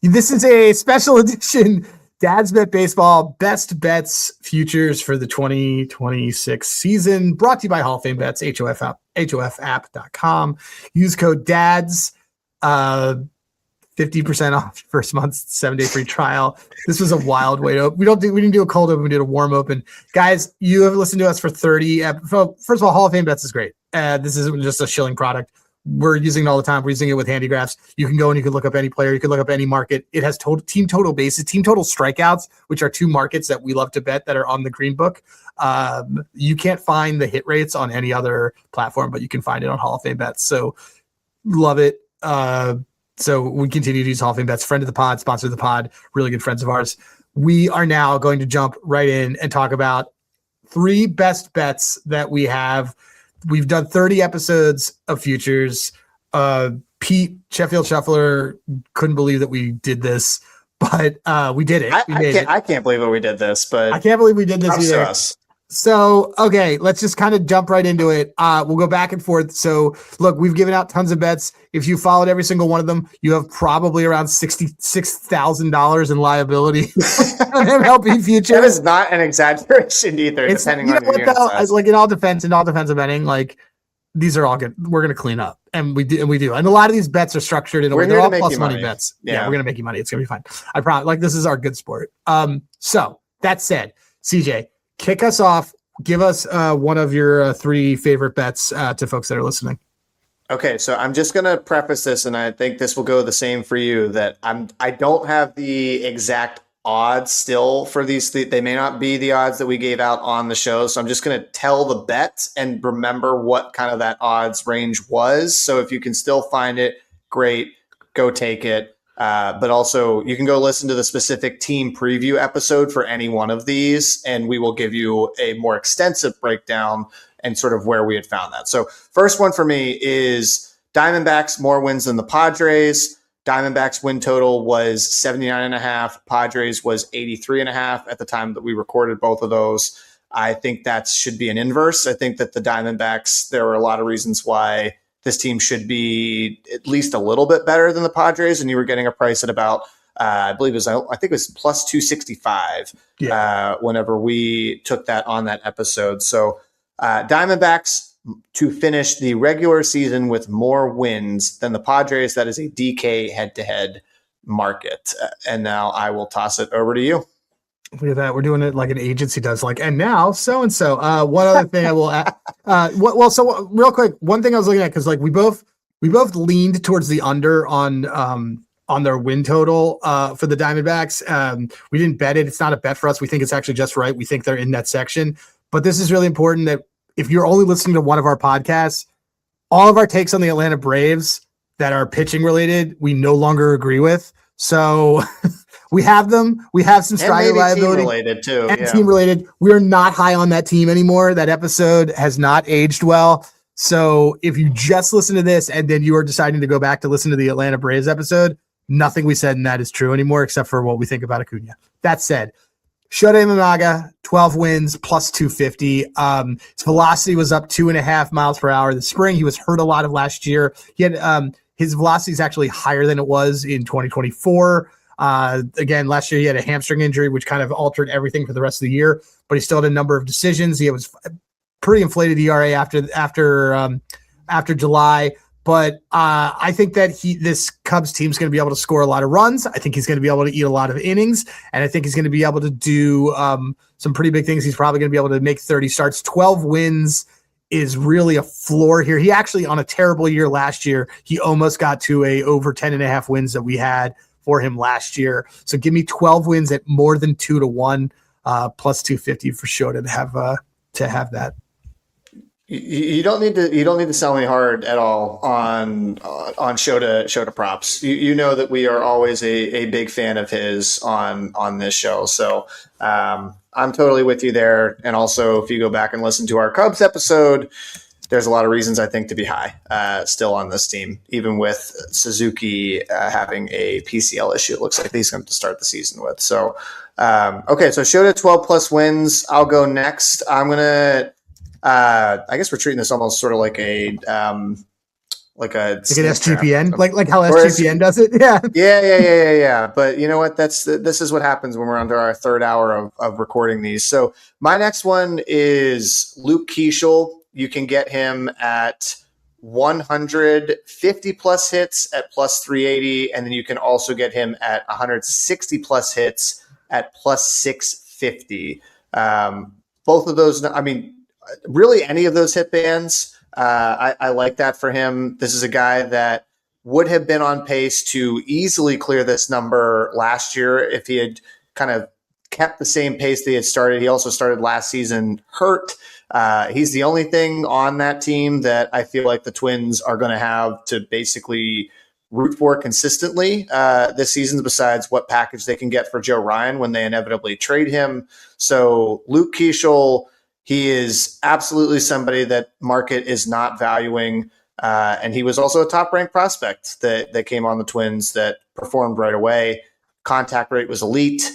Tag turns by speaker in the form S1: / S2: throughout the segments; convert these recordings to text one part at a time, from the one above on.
S1: This is a special edition Dad's Bet Baseball Best Bets Futures for the 2026 season, brought to you by Hall of Fame Bets, HOFapp.com. Use code DADS, 50% off first month's 7-day free trial. This was a wild way to we didn't do a cold open, we did a warm open. Guys, you have listened to us for 30 episodes. First of all, Hall of Fame Bets is great. This isn't just a shilling product. We're using it all the time. We're using it with handigraphs. You can go and you can look up any player. You can look up any market. It has team total bases, team total strikeouts, which are two markets that we love to bet that are on the Green Book. You can't find the hit rates on any other platform, but you can find it on Hall of Fame Bets. So love it. So we continue to use Hall of Fame Bets. Friend of the pod, sponsor of the pod, really good friends of ours. We are now going to jump right in and talk about 3 best bets that we have. We've done 30 episodes of futures. Pete, Sheffield Shuffler, couldn't believe that we did this, but we did it.
S2: I can't believe that we did this, but
S1: I can't believe we did this either.
S2: Us.
S1: So, okay, let's just kind of jump right into it. We'll go back and forth. So, look, we've given out tons of bets. If you followed every single one of them, you have probably around $66,000 in liability on MLB futures.
S2: That is not an exaggeration either, depending on your size.
S1: Like in all defensive betting, like these are all good. We're going to clean up, and we do. And a lot of these bets are structured in a way. They're all plus money bets. Yeah, we're going to make you money. It's going to be fine. I promise. Like, this is our good sport. So that said, CJ, kick us off. Give us one of your 3 favorite bets to folks that are listening.
S2: Okay, so I'm just going to preface this, and I think this will go the same for you, that I don't have the exact odds still for these. They may not be the odds that we gave out on the show, so I'm just going to tell the bet and remember what kind of that odds range was. So if you can still find it, great, go take it. But also, you can go listen to the specific team preview episode for any one of these, and we will give you a more extensive breakdown and sort of where we had found that. So first one for me is Diamondbacks more wins than the Padres. Diamondbacks win total was 79.5. Padres was 83.5 at the time that we recorded both of those. I think that should be an inverse. I think that the Diamondbacks, there were a lot of reasons why this team should be at least a little bit better than the Padres, and you were getting a price at about, I think it was plus 265 whenever we took that on that episode. So Diamondbacks to finish the regular season with more wins than the Padres. That is a DK head-to-head market. And now I will toss it over to you.
S1: Look at that. We're doing it like an agency does. Like, and now so-and-so. One other thing I will add. So real quick, one thing I was looking at, because like we both leaned towards the under on their win total for the Diamondbacks. We didn't bet it. It's not a bet for us. We think it's actually just right. We think they're in that section. But this is really important that if you're only listening to one of our podcasts, all of our takes on the Atlanta Braves that are pitching related, we no longer agree with. So we have them. We have some strike liability.
S2: Team related too.
S1: And team related. We are not high on that team anymore. That episode has not aged well. So if you just listen to this and then you are deciding to go back to listen to the Atlanta Braves episode, nothing we said in that is true anymore, except for what we think about Acuna. That said, Shota Imanaga, 12 wins, plus 250. His velocity was up 2.5 miles per hour this spring. He was hurt a lot of last year. He had his velocity is actually higher than it was in 2024. Again, last year he had a hamstring injury, which kind of altered everything for the rest of the year, but he still had a number of decisions. He was pretty inflated ERA after July. But I think that this Cubs team is going to be able to score a lot of runs. I think he's going to be able to eat a lot of innings, and I think he's going to be able to do some pretty big things. He's probably going to be able to make 30 starts. 12 wins is really a floor here. He actually, on a terrible year last year, he almost got to a over 10.5 wins that we had for him last year. So give me 12 wins at more than 2-1, plus 250 for Shota to have that.
S2: You don't need to sell me hard at all on Shota props. You know that we are always a big fan of his on this show. So I'm totally with you there. And also, if you go back and listen to our Cubs episode, there's a lot of reasons I think to be high still on this team, even with Suzuki having a PCL issue. It looks like he's going to start the season with. So okay, so Shota 12 plus wins. I'll go next. I'm gonna. I guess we're treating this almost sort of like a like a
S1: an SGPN, like how SGPN does it.
S2: Yeah. But you know what? This is what happens when we're under our third hour of recording these. So my next one is Luke Keeschel. You can get him at 150 plus hits at plus 380, and then you can also get him at 160 plus hits at plus 650. Both of those, I mean, really any of those hit bands, I like that for him. This is a guy that would have been on pace to easily clear this number last year if he had kind of kept the same pace that he had started. He also started last season hurt. He's the only thing on that team that I feel like the Twins are going to have to basically root for consistently this season, besides what package they can get for Joe Ryan when they inevitably trade him. So Luke Keeschel, he is absolutely somebody that market is not valuing. And he was also a top-ranked prospect that came on the Twins that performed right away. Contact rate was elite.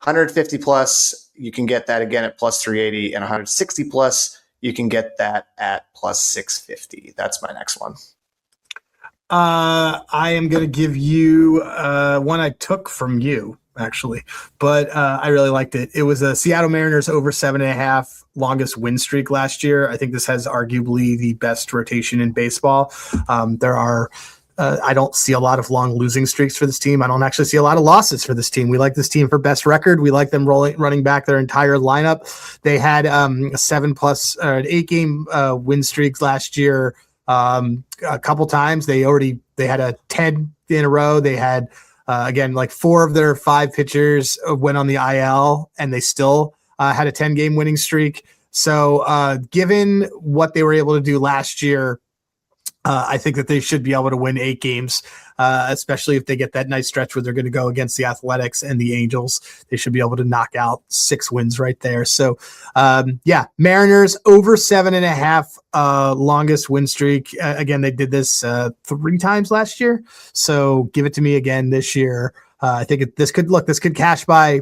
S2: 150 plus, you can get that again at plus 380, and 160 plus, you can get that at plus 650. That's my next one.
S1: I am going to give you one I took from you, actually, but I really liked it. It was a Seattle Mariners over 7.5 longest win streak last year. I think this has arguably the best rotation in baseball. I don't see a lot of long losing streaks for this team. I don't actually see a lot of losses for this team. We like this team for best record. We like them running back their entire lineup. They had a 8 game win streaks last year. A couple times they had a 10 in a row. They had again, like 4 of their 5 pitchers went on the IL, and they still had a 10-game winning streak. So given what they were able to do last year, I think that they should be able to win 8 games, especially if they get that nice stretch where they're going to go against the Athletics and the Angels. They should be able to knock out 6 wins right there. So, Mariners over 7.5 longest win streak. Again, they did this 3 times last year. So give it to me again this year. I think this could cash by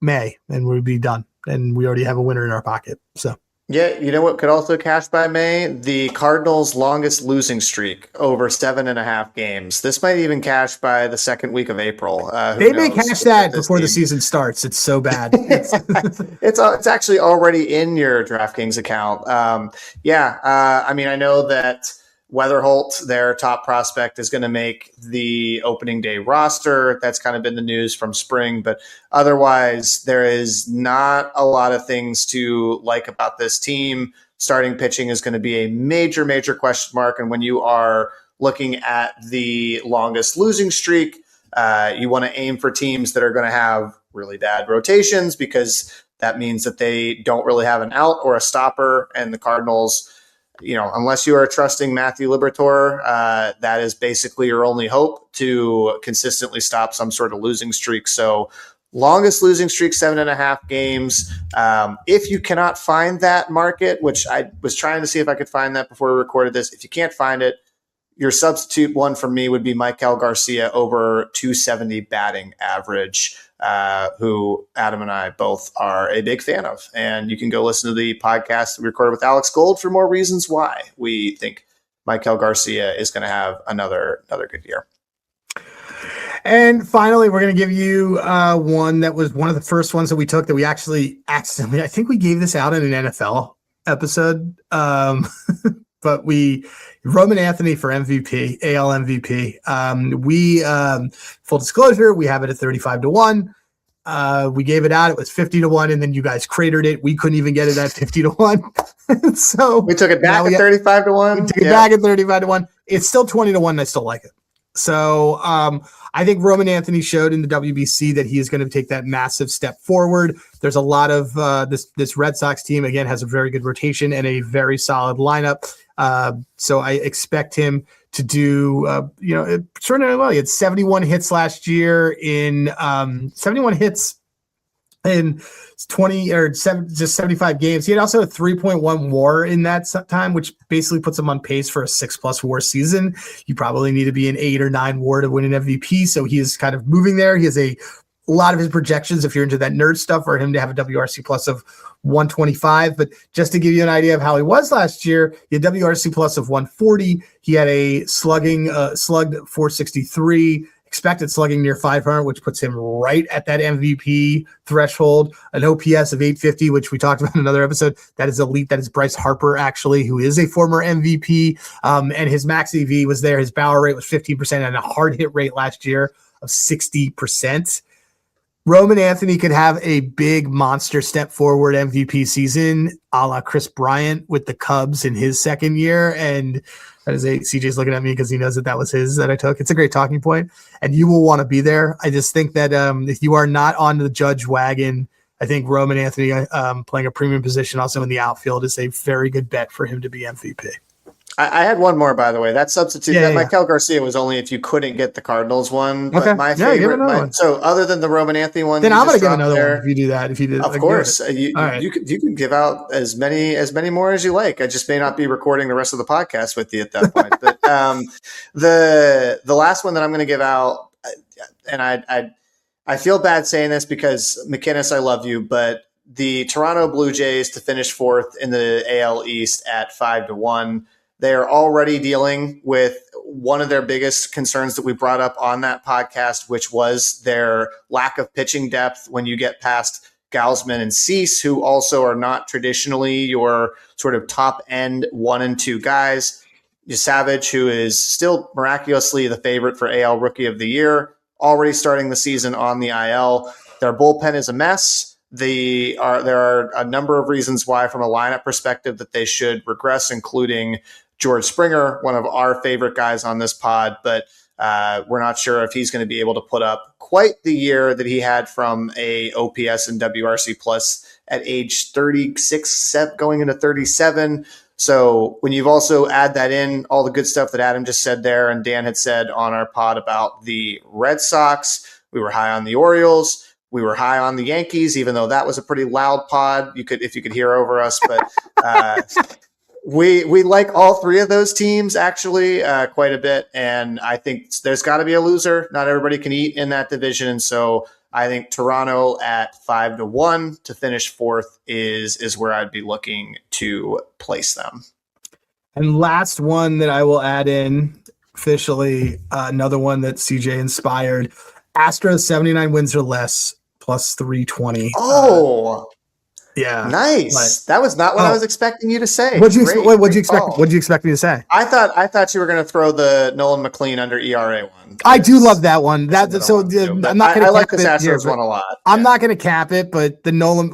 S1: May, and we'd be done. And we already have a winner in our pocket. So.
S2: Yeah, you know what could also cash by May? The Cardinals' longest losing streak over 7.5 games. This might even cash by the second week of April.
S1: They may cash that before the season starts. It's so bad.
S2: It's actually already in your DraftKings account. I mean, I know that Weatherholt, their top prospect, is going to make the opening day roster. That's kind of been the news from spring, but otherwise there is not a lot of things to like about this team. Starting pitching is going to be a major, major question mark. And when you are looking at the longest losing streak, you want to aim for teams that are going to have really bad rotations, because that means that they don't really have an out or a stopper. And the Cardinals, unless you are trusting Matthew Liberatore, that is basically your only hope to consistently stop some sort of losing streak. So longest losing streak, 7.5 games. If you cannot find that market, which I was trying to see if I could find that before we recorded this, if you can't find it, your substitute one for me would be Maikel Garcia over 270 batting average, who Adam and I both are a big fan of. And you can go listen to the podcast we recorded with Alex Gold for more reasons why we think Maikel Garcia is going to have another good year.
S1: And finally, we're going to give you one that was one of the first ones that we took that we actually accidentally, I think we gave this out in an NFL episode. But Roman Anthony for MVP, AL MVP. Full disclosure, we have it at 35-1. We gave it out. It was 50-1, and then you guys cratered it. We couldn't even get it at 50-1. So
S2: we took it back at 35-1.
S1: We took it back at 35-1. It's still 20-1, and I still like it. So I think Roman Anthony showed in the WBC that he is going to take that massive step forward. There's a lot of this Red Sox team, again, has a very good rotation and a very solid lineup. So I expect him to do, certainly well. He had 71 hits last year in 71 hits in 75 games. He had also a 3.1 WAR in that time, which basically puts him on pace for a 6+ WAR season. You probably need to be an 8 or 9 WAR to win an MVP. So he is kind of moving there. He has a a lot of his projections, if you're into that nerd stuff, for him to have a WRC plus of 125. But just to give you an idea of how he was last year, he had WRC plus of 140. He had a slugged 463, expected slugging near 500, which puts him right at that MVP threshold. An OPS of 850, which we talked about in another episode. That is elite. That is Bryce Harper, actually, who is a former MVP. And his max EV was there. His barrel rate was 15% and a hard hit rate last year of 60%. Roman Anthony could have a big monster step forward MVP season, a la Chris Bryant with the Cubs in his second year. And that is CJ's looking at me because he knows that was his that I took. It's a great talking point, and you will want to be there. I just think that if you are not on the Judge wagon, I think Roman Anthony playing a premium position also in the outfield is a very good bet for him to be MVP.
S2: I had one more, by the way. That substitute, Maikel Garcia was only if you couldn't get the Cardinals one. But my favorite, so other than the Roman Anthony one,
S1: then I'm going to give another one if you do that. If you do,
S2: of course, you can give out as many more as you like. I just may not be recording the rest of the podcast with you at that point. But the last one that I'm going to give out, and I feel bad saying this because McInnes, I love you, but the Toronto Blue Jays to finish fourth in the AL East at 5-1. They are already dealing with one of their biggest concerns that we brought up on that podcast, which was their lack of pitching depth when you get past Gausman and Cease, who also are not traditionally your sort of top end 1 and 2 guys. Savage, who is still miraculously the favorite for AL Rookie of the Year, already starting the season on the IL. Their bullpen is a mess. There are a number of reasons why, from a lineup perspective, that they should regress, including George Springer, one of our favorite guys on this pod, but we're not sure if he's going to be able to put up quite the year that he had from a OPS and WRC plus at age 36, going into 37. So when you've also add that in, all the good stuff that Adam just said there and Dan had said on our pod about the Red Sox, we were high on the Orioles. We were high on the Yankees, even though that was a pretty loud pod. If you could hear over us, but we like all three of those teams actually quite a bit. And I think there's got to be a loser. Not everybody can eat in that division. And so I think Toronto at 5-1 to finish fourth is where I'd be looking to place them.
S1: And last one that I will add in officially, another one that CJ inspired. Astros 79 wins or less plus 320.
S2: Oh,
S1: yeah,
S2: nice. That was not what I was expecting you to say.
S1: What'd you expect me to say?
S2: I thought you were going to throw the Nolan McLean under ERA one.
S1: I do love that one. I'm not going to.
S2: I like this Astros one a lot.
S1: I'm not going to cap it, but the Nolan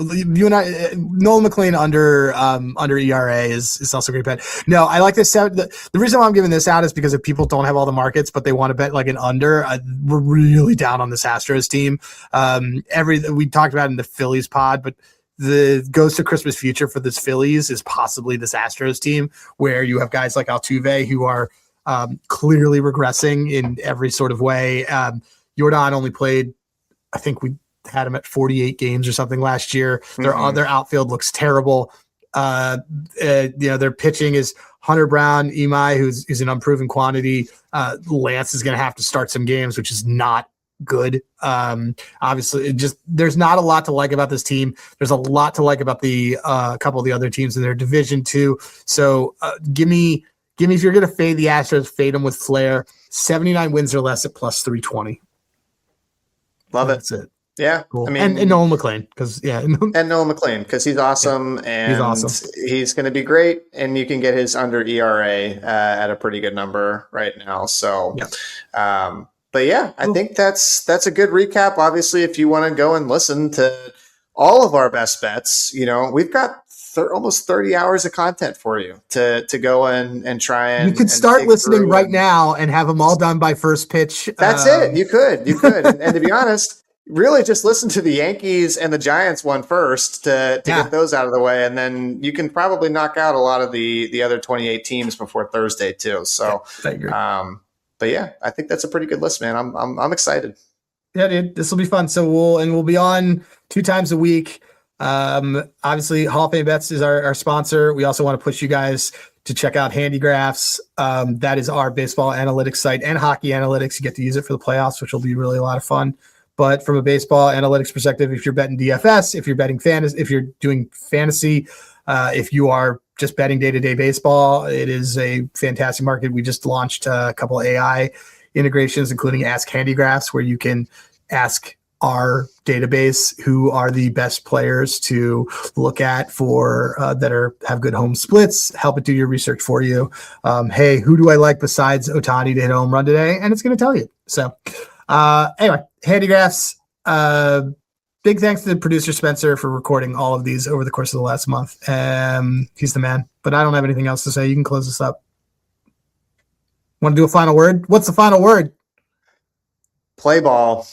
S1: McLean under ERA is also a great bet. No, I like this. The reason why I'm giving this out is because if people don't have all the markets, but they want to bet like an under, we're really down on this Astros team. We talked about it in the Phillies pod, but the ghost of Christmas future for this Phillies is possibly this Astros team, where you have guys like Altuve who are clearly regressing in every sort of way. Jordan only played, I think we had him at 48 games or something last year. Mm-hmm. Their outfield looks terrible. Their pitching is Hunter Brown, Imai, who's an unproven quantity. Lance is going to have to start some games, which is not good. Obviously, there's not a lot to like about this team. There's a lot to like about the couple of the other teams in their division too. So give me if you're going to fade the Astros, fade them with flair. 79 wins or less at plus 320.
S2: Love it.
S1: That's it.
S2: Yeah,
S1: cool. I mean, and Nolan McLean because
S2: he's awesome, and
S1: he's awesome.
S2: He's going to be great, and you can get his under ERA at a pretty good number right now. So, but yeah, I think that's a good recap. Obviously, if you want to go and listen to all of our best bets, we've got almost 30 hours of content for you to go and try and
S1: you could start listening right now and have them all done by first pitch.
S2: That's it. You could, and to be honest, really just listen to the Yankees and the Giants one first to get those out of the way. And then you can probably knock out a lot of the other 28 teams before Thursday too. So,
S1: I agree.
S2: But yeah, I think that's a pretty good list, man. I'm excited.
S1: Yeah, dude, this will be fun. So we'll be on 2 times a week. Obviously Hall of Fame Bets is our sponsor. We also want to push you guys to check out Handigraphs. That is our baseball analytics site and hockey analytics. You get to use it for the playoffs, which will be really a lot of fun. But from a baseball analytics perspective, if you're betting DFS, if you're betting fantasy, if you're doing fantasy, if you are just betting day-to-day baseball, it is a fantastic market. We just launched a couple AI integrations, including Ask Handygraphs, where you can ask our database who are the best players to look at for that have good home splits, help it do your research for you. Hey, who do I like besides Ohtani to hit a home run today? And it's going to tell you. So anyway, Handygraphs, big thanks to the producer Spencer for recording all of these over the course of the last month. He's the man, but I don't have anything else to say. You can close this up. Want to do a final word? What's the final word?
S2: Play ball.